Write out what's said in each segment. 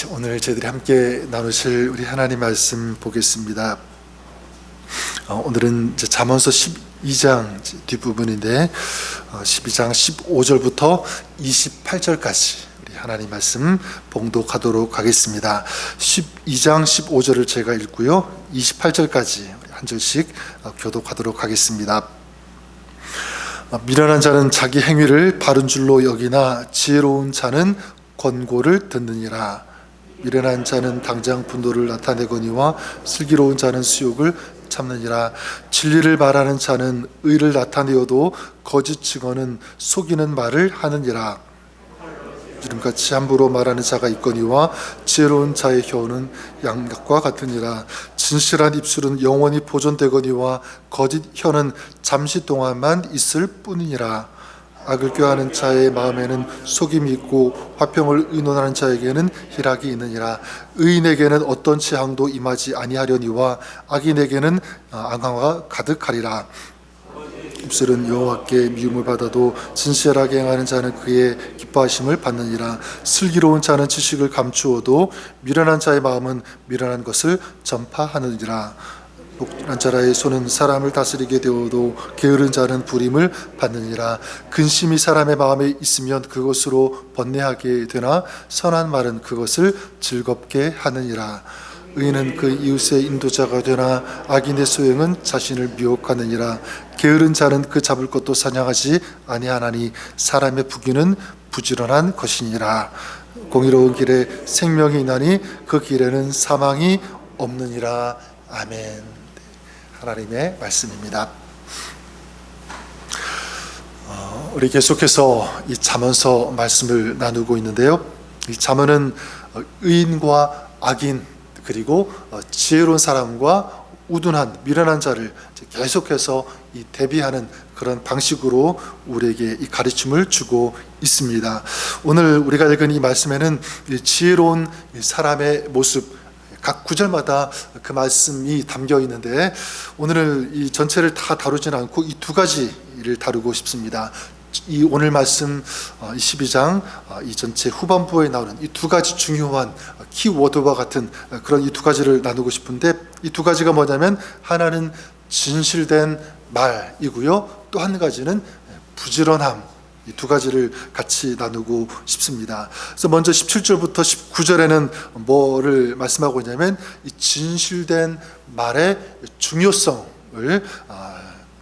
오늘 저희들이 함께 나누실 우리 하나님 말씀 보겠습니다. 오늘은 잠언서 12장 뒷부분인데 12장 15절부터 28절까지 우리 하나님 말씀 봉독하도록 하겠습니다. 12장 15절을 제가 읽고요, 28절까지 한 절씩 교독하도록 하겠습니다. 미련한 자는 자기 행위를 바른 줄로 여기나 지혜로운 자는 권고를 듣느니라. 미련한 자는 당장 분노를 나타내거니와 슬기로운 자는 수욕을 참느니라. 진리를 말하는 자는 의를 나타내어도 거짓 증언은 속이는 말을 하느니라. 이름같이 함부로 말하는 자가 있거니와 지혜로운 자의 혀는 양약과 같으니라. 진실한 입술은 영원히 보존되거니와 거짓 혀는 잠시 동안만 있을 뿐이니라. 악을 꾀하는 자의 마음에는 속임이 있고 화평을 의논하는 자에게는 희락이 있느니라. 의인에게는 어떤 재앙도 임하지 아니하려니와 악인에게는 앙화가 가득하리라. 입술은 여호와께 미움을 받아도 진실하게 행하는 자는 그의 기뻐하심을 받느니라. 슬기로운 자는 지식을 감추어도 미련한 자의 마음은 미련한 것을 전파하느니라. 복한 자라의 손은 사람을 다스리게 되어도 게으른 자는 부림을 받느니라. 근심이 사람의 마음에 있으면 그것으로 번뇌하게 되나 선한 말은 그것을 즐겁게 하느니라. 의인은 그 이웃의 인도자가 되나 악인의 소행은 자신을 미혹하느니라. 게으른 자는 그 잡을 것도 사냥하지 아니하나니 사람의 부귀는 부지런한 것이니라. 공의로운 길에 생명이 있나니 그 길에는 사망이 없느니라. 아멘. 하나님의 말씀입니다. 우리 계속해서 이 잠언서 말씀을 나누고 있는데요, 이 잠언은 의인과 악인, 그리고 지혜로운 사람과 우둔한 미련한 자를 계속해서 이 대비하는 그런 방식으로 우리에게 이 가르침을 주고 있습니다. 오늘 우리가 읽은 이 말씀에는 이 지혜로운 사람의 모습, 각 구절마다 그 말씀이 담겨 있는데 오늘은 이 전체를 다 다루지는 않고 이 두 가지를 다루고 싶습니다. 이 오늘 말씀 12장 이 전체 후반부에 나오는 이 두 가지 중요한 키워드와 같은 그런 이 두 가지를 나누고 싶은데, 이 두 가지가 뭐냐면 하나는 진실된 말이고요, 또 한 가지는 부지런함. 이 두 가지를 같이 나누고 싶습니다. 그래서 먼저 17절부터 19절에는 뭐를 말씀하고 있냐면 이 진실된 말의 중요성을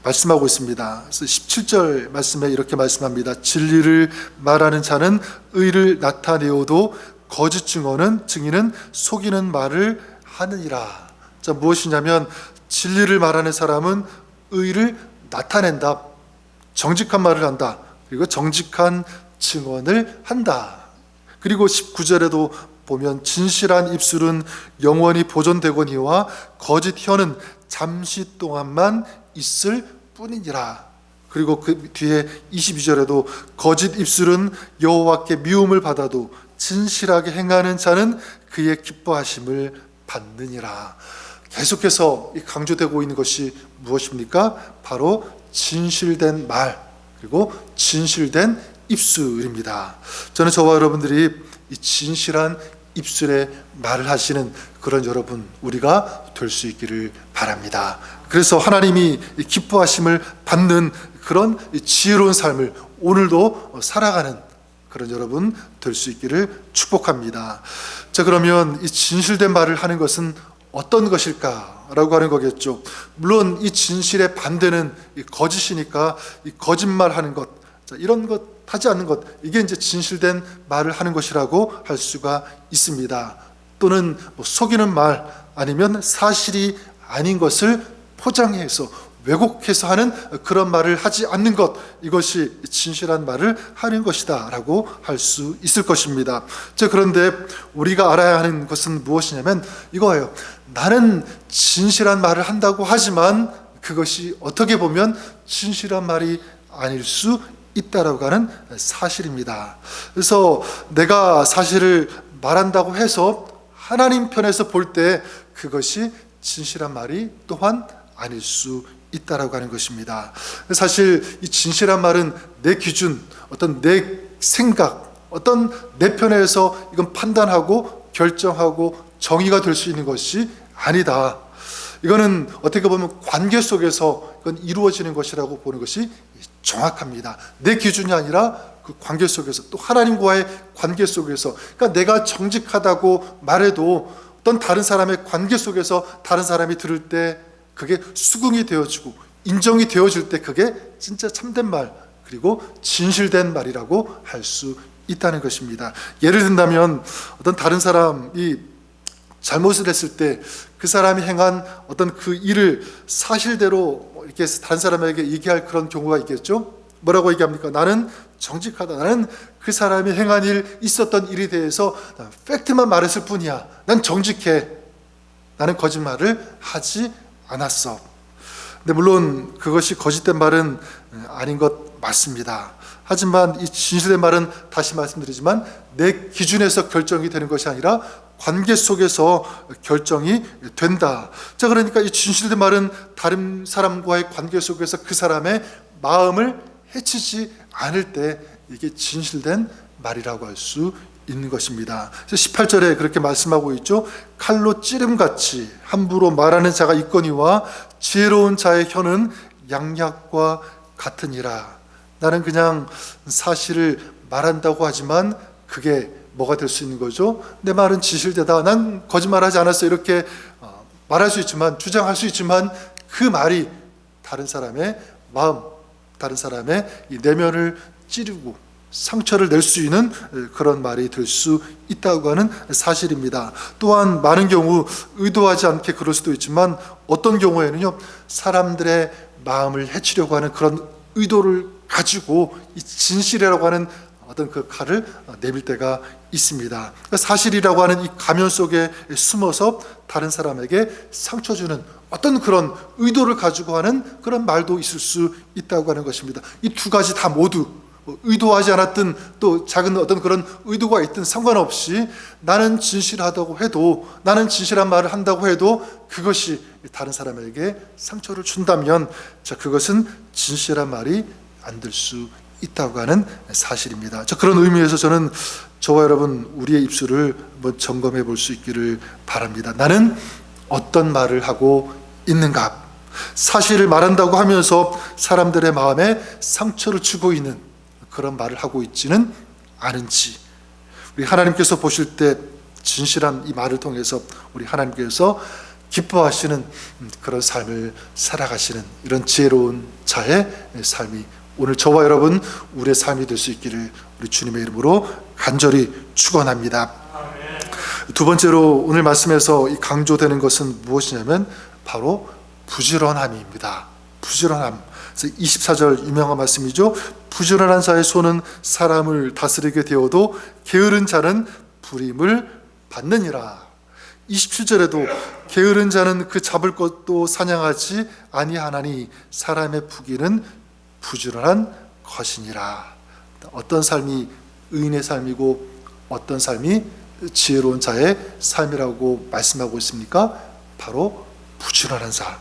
말씀하고 있습니다. 그래서 17절 말씀에 이렇게 말씀합니다. 진리를 말하는 자는 의를 나타내어도 거짓 증인은 속이는 말을 하느니라. 자, 무엇이냐면 진리를 말하는 사람은 의를 나타낸다, 정직한 말을 한다, 그리고 정직한 증언을 한다. 그리고 19절에도 보면 진실한 입술은 영원히 보존되거니와 거짓 혀는 잠시 동안만 있을 뿐이니라. 그리고 그 뒤에 22절에도 거짓 입술은 여호와께 미움을 받아도 진실하게 행하는 자는 그의 기뻐하심을 받느니라. 계속해서 강조되고 있는 것이 무엇입니까? 바로 진실된 말, 그리고 진실된 입술입니다. 저는 저와 여러분들이 이 진실한 입술의 말을 하시는 그런 여러분, 우리가 될 수 있기를 바랍니다. 그래서 하나님이 기뻐하심을 받는 그런 지혜로운 삶을 오늘도 살아가는 그런 여러분 될 수 있기를 축복합니다. 자, 그러면 이 진실된 말을 하는 것은 어떤 것일까? 라고 하는 거겠죠. 물론 이 진실의 반대는 이 거짓이니까 이 거짓말 하는 것, 자, 이런 것 하지 않는 것, 이게 이제 진실된 말을 하는 것이라고 할 수가 있습니다. 또는 속이는 말, 아니면 사실이 아닌 것을 포장해서 왜곡해서 하는 그런 말을 하지 않는 것, 이것이 진실한 말을 하는 것이다 라고 할 수 있을 것입니다. 자, 그런데 우리가 알아야 하는 것은 무엇이냐면 이거예요. 나는 진실한 말을 한다고 하지만 그것이 어떻게 보면 진실한 말이 아닐 수 있다라고 하는 사실입니다. 그래서 내가 사실을 말한다고 해서 하나님 편에서 볼 때 그것이 진실한 말이 또한 아닐 수 있다라고 하는 것입니다. 사실 이 진실한 말은 내 기준, 어떤 내 생각, 어떤 내 편에서 이건 판단하고 결정하고 정의가 될 수 있는 것이 아니다. 이거는 어떻게 보면 관계 속에서 이건 이루어지는 것이라고 보는 것이 정확합니다. 내 기준이 아니라 그 관계 속에서, 또 하나님과의 관계 속에서, 그러니까 내가 정직하다고 말해도 어떤 다른 사람의 관계 속에서 다른 사람이 들을 때 그게 수긍이 되어지고 인정이 되어질 때 그게 진짜 참된 말, 그리고 진실된 말이라고 할 수 있다는 것입니다. 예를 든다면 어떤 다른 사람이 잘못을 했을 때 그 사람이 행한 어떤 그 일을 사실대로 이렇게 다른 사람에게 얘기할 그런 경우가 있겠죠. 뭐라고 얘기합니까? 나는 정직하다. 나는 그 사람이 행한 일, 있었던 일에 대해서 팩트만 말했을 뿐이야. 난 정직해. 나는 거짓말을 하지 않았어. 근데 물론 그것이 거짓된 말은 아닌 것 맞습니다. 하지만 이 진실된 말은 다시 말씀드리지만 내 기준에서 결정이 되는 것이 아니라 관계 속에서 결정이 된다. 자, 그러니까 이 진실된 말은 다른 사람과의 관계 속에서 그 사람의 마음을 해치지 않을 때 이게 진실된 말이라고 할 수 있는 것입니다. 18절에 그렇게 말씀하고 있죠. 칼로 찌름같이 함부로 말하는 자가 있거니와 지혜로운 자의 혀는 양약과 같으니라. 나는 그냥 사실을 말한다고 하지만 그게 뭐가 될 수 있는 거죠? 내 말은 진실되다. 난 거짓말하지 않았어. 이렇게 말할 수 있지만, 주장할 수 있지만 그 말이 다른 사람의 마음, 다른 사람의 이 내면을 찌르고 상처를 낼 수 있는 그런 말이 될 수 있다고 하는 사실입니다. 또한 많은 경우 의도하지 않게 그럴 수도 있지만 어떤 경우에는요, 사람들의 마음을 해치려고 하는 그런 의도를 가지고 이 진실이라고 하는 어떤 그 칼을 내밀 때가 있습니다. 사실이라고 하는 이 가면 속에 숨어서 다른 사람에게 상처 주는 어떤 그런 의도를 가지고 하는 그런 말도 있을 수 있다고 하는 것입니다. 이 두 가지 다 모두 의도하지 않았든 또 작은 어떤 그런 의도가 있든 상관없이 나는 진실하다고 해도, 나는 진실한 말을 한다고 해도 그것이 다른 사람에게 상처를 준다면, 자, 그것은 진실한 말이 안 될 수 있다고 하는 사실입니다. 그런 의미에서 저는 저와 여러분 우리의 입술을 한번 점검해 볼 수 있기를 바랍니다. 나는 어떤 말을 하고 있는가? 사실을 말한다고 하면서 사람들의 마음에 상처를 주고 있는 그런 말을 하고 있지는 않은지, 우리 하나님께서 보실 때 진실한 이 말을 통해서 우리 하나님께서 기뻐하시는 그런 삶을 살아가시는 이런 지혜로운 자의 삶이 오늘 저와 여러분 우리의 삶이 될 수 있기를 우리 주님의 이름으로 간절히 축원합니다. 두 번째로 오늘 말씀에서 이 강조되는 것은 무엇이냐면 바로 부지런함입니다. 부지런함. 그래서 24절 유명한 말씀이죠. 부지런한 자의 손은 사람을 다스리게 되어도 게으른 자는 불임을 받느니라. 27절에도 게으른 자는 그 잡을 것도 사냥하지 아니하나니 사람의 부귀는 부지런한 것이니라. 어떤 삶이 의인의 삶이고 어떤 삶이 지혜로운 자의 삶이라고 말씀하고 있습니까? 바로 부지런한 자.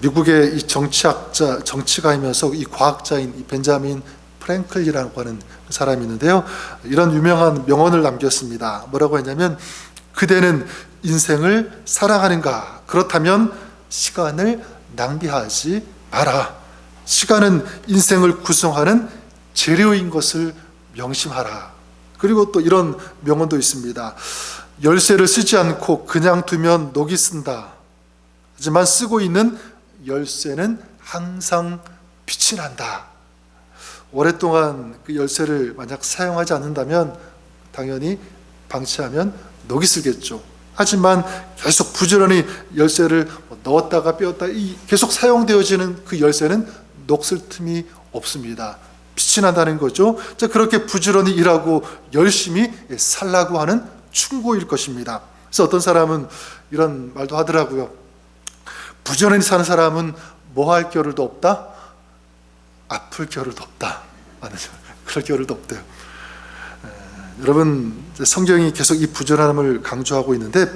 미국의 이 정치가이면서 이 과학자인 이 벤자민 프랭클이라고 하는 사람이 있는데요, 이런 유명한 명언을 남겼습니다. 뭐라고 했냐면, 그대는 인생을 사랑하는가? 그렇다면 시간을 낭비하지 마라. 시간은 인생을 구성하는 재료인 것을 명심하라. 그리고 또 이런 명언도 있습니다. 열쇠를 쓰지 않고 그냥 두면 녹이 쓴다. 하지만 쓰고 있는 열쇠는 항상 빛이 난다. 오랫동안 그 열쇠를 만약 사용하지 않는다면 당연히 방치하면 녹이 슬겠죠. 하지만 계속 부지런히 열쇠를 넣었다가 빼었다 계속 사용되어지는 그 열쇠는 녹슬 틈이 없습니다. 빛이 난다는 거죠. 자, 그렇게 부지런히 일하고 열심히 살라고 하는 충고일 것입니다. 그래서 어떤 사람은 이런 말도 하더라고요. 부지런히 사는 사람은 뭐 할 겨를도 없다? 아플 겨를도 없다. 그럴 겨를도 없대요. 여러분, 성경이 계속 이 부지런함을 강조하고 있는데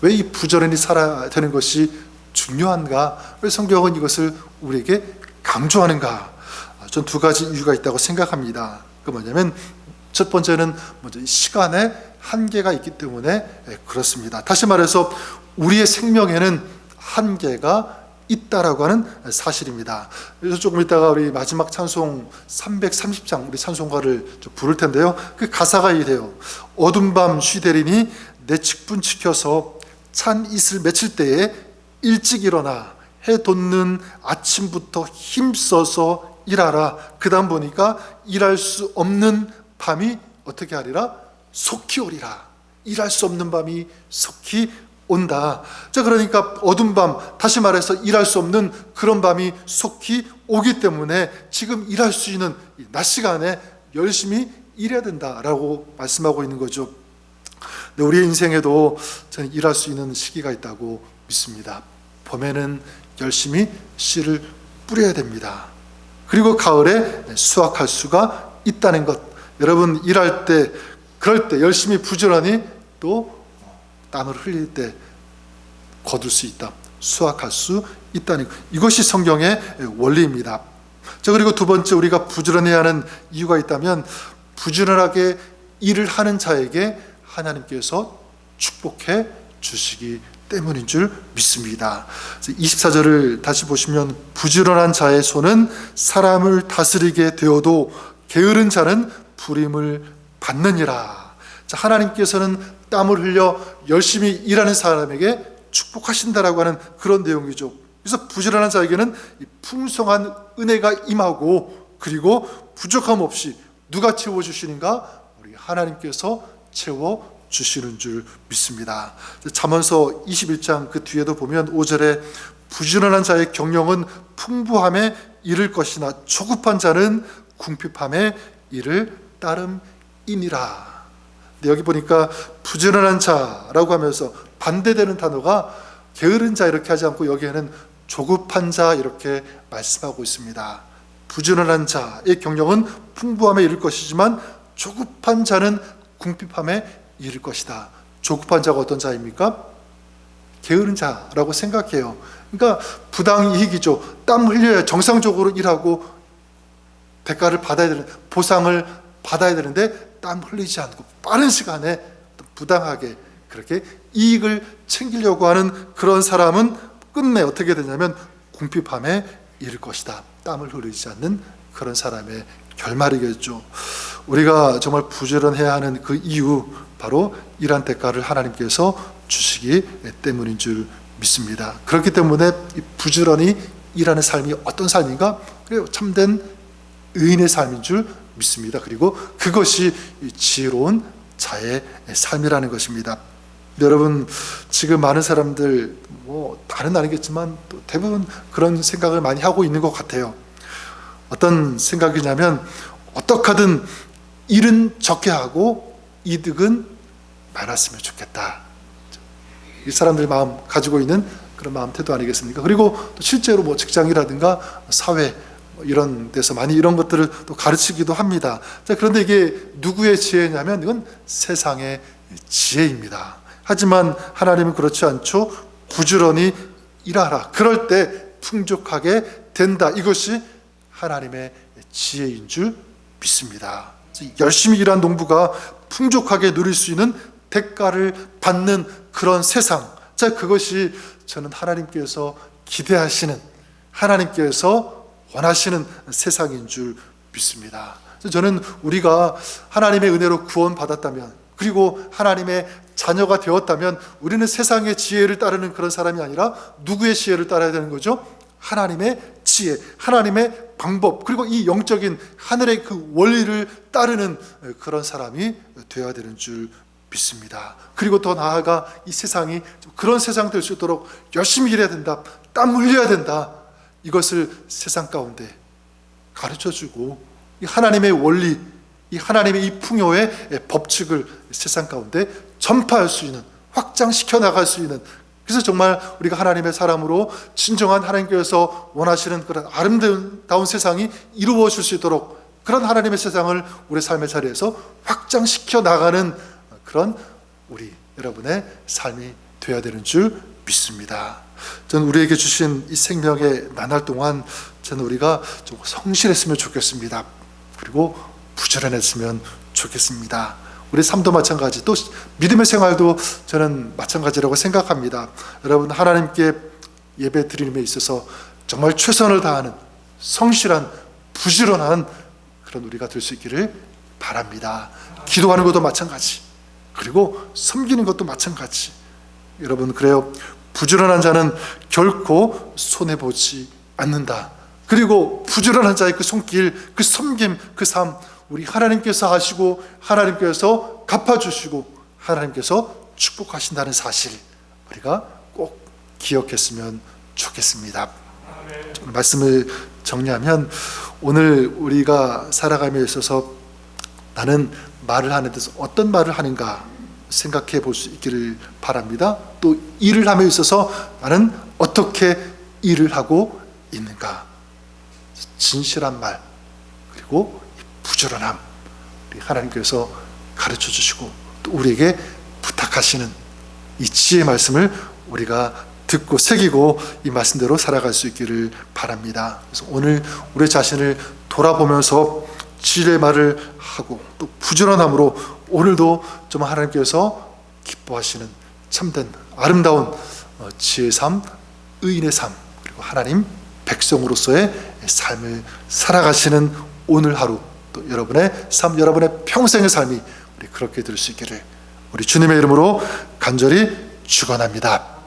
왜 이 부지런히 살아야 되는 것이 중요한가? 왜 성경은 이것을 우리에게 강조하는가? 전 두 가지 이유가 있다고 생각합니다. 그 뭐냐면 첫 번째는 먼저 시간의 한계가 있기 때문에 그렇습니다. 다시 말해서 우리의 생명에는 한계가 있다라고 하는 사실입니다. 그래서 조금 이따가 우리 마지막 찬송 330장 우리 찬송가를 좀 부를 텐데요. 그 가사가 이래요. 어둠 밤 쉬되리니 내 직분 지켜서 찬 이슬 맺힐 때에 일찍 일어나 해 돋는 아침부터 힘써서 일하라. 그 다음 보니까 일할 수 없는 밤이 어떻게 하리라? 속히 오리라. 일할 수 없는 밤이 속히 온다. 자, 그러니까 어두운 밤, 다시 말해서 일할 수 없는 그런 밤이 속히 오기 때문에 지금 일할 수 있는 낮 시간에 열심히 일해야 된다라고 말씀하고 있는 거죠. 우리의 인생에도 저는 일할 수 있는 시기가 있다고 믿습니다. 봄에는 열심히 씨를 뿌려야 됩니다. 그리고 가을에 수확할 수가 있다는 것. 여러분 일할 때, 그럴 때 열심히 부지런히 또 땀을 흘릴 때 거둘 수 있다, 수확할 수 있다는 것. 이것이 성경의 원리입니다. 자, 그리고 두 번째, 우리가 부지런해야 하는 이유가 있다면 부지런하게 일을 하는 자에게 하나님께서 축복해 주시기 때문인 줄 믿습니다. 24절을 다시 보시면 부지런한 자의 손은 사람을 다스리게 되어도 게으른 자는 불임을 받느니라. 자, 하나님께서는 땀을 흘려 열심히 일하는 사람에게 축복하신다라고 하는 그런 내용이죠. 그래서 부지런한 자에게는 풍성한 은혜가 임하고, 그리고 부족함 없이 누가 채워주시는가? 우리 하나님께서 채워주시는 줄 믿습니다. 잠언서 21장 그 뒤에도 보면 5절에 부지런한 자의 경영은 풍부함에 이를 것이나 조급한 자는 궁핍함에 이를 따름이니라. 근데 여기 보니까 부지런한 자라고 하면서 반대되는 단어가 게으른 자 이렇게 하지 않고 여기에는 조급한 자 이렇게 말씀하고 있습니다. 부지런한 자의 경영은 풍부함에 이를 것이지만 조급한 자는 궁핍함에 이를 것이다. 조급한 자가 어떤 자입니까? 게으른 자라고 생각해요. 그러니까 부당이익이죠. 땀 흘려야 정상적으로 일하고 대가를 받아야 되는, 보상을 받아야 되는데 땀 흘리지 않고 빠른 시간에 부당하게 그렇게 이익을 챙기려고 하는 그런 사람은 끝내 어떻게 되냐면 궁핍함에 이를 것이다. 땀을 흘리지 않는 그런 사람의 결말이겠죠. 우리가 정말 부지런해야 하는 그 이유, 바로 일한 대가를 하나님께서 주시기 때문인 줄 믿습니다. 그렇기 때문에 부지런히 일하는 삶이 어떤 삶인가? 그래요, 참된 의인의 삶인 줄 믿습니다. 그리고 그것이 지혜로운 자의 삶이라는 것입니다. 여러분, 지금 많은 사람들 다는 아니겠지만 또 대부분 그런 생각을 많이 하고 있는 것 같아요. 어떤 생각이냐면 어떻게 하든 일은 적게 하고 이득은 많았으면 좋겠다. 이 사람들이 마음 가지고 있는 그런 마음 태도 아니겠습니까? 그리고 또 실제로 직장이라든가 사회 이런 데서 많이 이런 것들을 또 가르치기도 합니다. 자, 그런데 이게 누구의 지혜냐면 이건 세상의 지혜입니다. 하지만 하나님은 그렇지 않죠. 부지런히 일하라. 그럴 때 풍족하게 된다. 이것이 하나님의 지혜인 줄 믿습니다. 열심히 일한 농부가 풍족하게 누릴 수 있는 대가를 받는 그런 세상. 자, 그것이 저는 하나님께서 기대하시는, 하나님께서 원하시는 세상인 줄 믿습니다. 저는 우리가 하나님의 은혜로 구원받았다면, 그리고 하나님의 자녀가 되었다면 우리는 세상의 지혜를 따르는 그런 사람이 아니라 누구의 지혜를 따라야 되는 거죠? 하나님의 지혜, 하나님의 방법, 그리고 이 영적인 하늘의 그 원리를 따르는 그런 사람이 되어야 되는 줄 믿습니다. 그리고 더 나아가 이 세상이 그런 세상 될 수 있도록 열심히 일해야 된다, 땀 흘려야 된다. 이것을 세상 가운데 가르쳐주고 이 하나님의 원리, 이 하나님의 이 풍요의 법칙을 세상 가운데 전파할 수 있는, 확장시켜 나갈 수 있는, 그래서 정말 우리가 하나님의 사람으로 진정한 하나님께서 원하시는 그런 아름다운 세상이 이루어질 수 있도록 그런 하나님의 세상을 우리 삶의 자리에서 확장시켜 나가는 그런 우리 여러분의 삶이 되어야 되는 줄 믿습니다. 저는 우리에게 주신 이 생명의 나날 동안 저는 우리가 좀 성실했으면 좋겠습니다. 그리고 부지런했으면 좋겠습니다. 우리 삶도 마찬가지, 또 믿음의 생활도 저는 마찬가지라고 생각합니다. 여러분, 하나님께 예배 드림에 있어서 정말 최선을 다하는 성실한 부지런한 그런 우리가 될 수 있기를 바랍니다. 기도하는 것도 마찬가지, 그리고 섬기는 것도 마찬가지. 여러분, 그래요. 부지런한 자는 결코 손해보지 않는다. 그리고 부지런한 자의 그 손길, 그 섬김, 그 삶, 우리 하나님께서 하시고 하나님께서 갚아주시고 하나님께서 축복하신다는 사실, 우리가 꼭 기억했으면 좋겠습니다. 말씀을 정리하면, 오늘 우리가 살아감에 있어서 나는 말을 하는 데서 어떤 말을 하는가 생각해 볼 수 있기를 바랍니다. 또 일을 함에 있어서 나는 어떻게 일을 하고 있는가. 진실한 말, 그리고 부지런함, 우리 하나님께서 가르쳐 주시고 또 우리에게 부탁하시는 이 지혜의 말씀을 우리가 듣고 새기고 이 말씀대로 살아갈 수 있기를 바랍니다. 그래서 오늘 우리 자신을 돌아보면서 진리의 말을 하고 또 부지런함으로 오늘도 좀 하나님께서 기뻐하시는 참된 아름다운 지혜의 삶, 의인의 삶, 그리고 하나님 백성으로서의 삶을 살아가시는 오늘 하루, 또 여러분의 삶, 여러분의 평생의 삶이 우리 그렇게 될 수 있기를 우리 주님의 이름으로 간절히 축원합니다.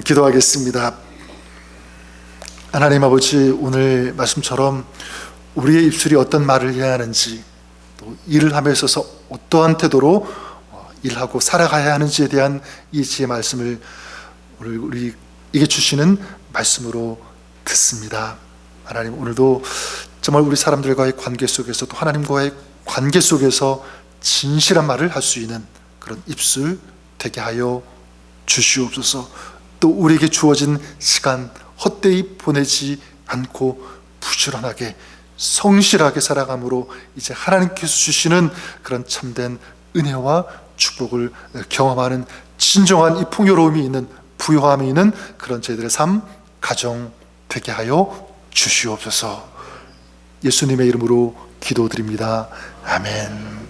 기도하겠습니다. 하나님 아버지, 오늘 말씀처럼 우리의 입술이 어떤 말을 해야 하는지, 또 일을 함에 있어서 어떠한 태도로 일하고 살아가야 하는지에 대한 이 지혜의 말씀을 우리에게 주시는 말씀으로 듣습니다. 하나님, 오늘도 정말 우리 사람들과의 관계 속에서, 또 하나님과의 관계 속에서 진실한 말을 할 수 있는 그런 입술 되게 하여 주시옵소서. 또 우리에게 주어진 시간 헛되이 보내지 않고 부지런하게 성실하게 살아감으로 이제 하나님께서 주시는 그런 참된 은혜와 축복을 경험하는 진정한 이 풍요로움이 있는, 부요함이 있는 그런 저희들의 삶, 가정 되게 하여 주시옵소서. 예수님의 이름으로 기도드립니다. 아멘.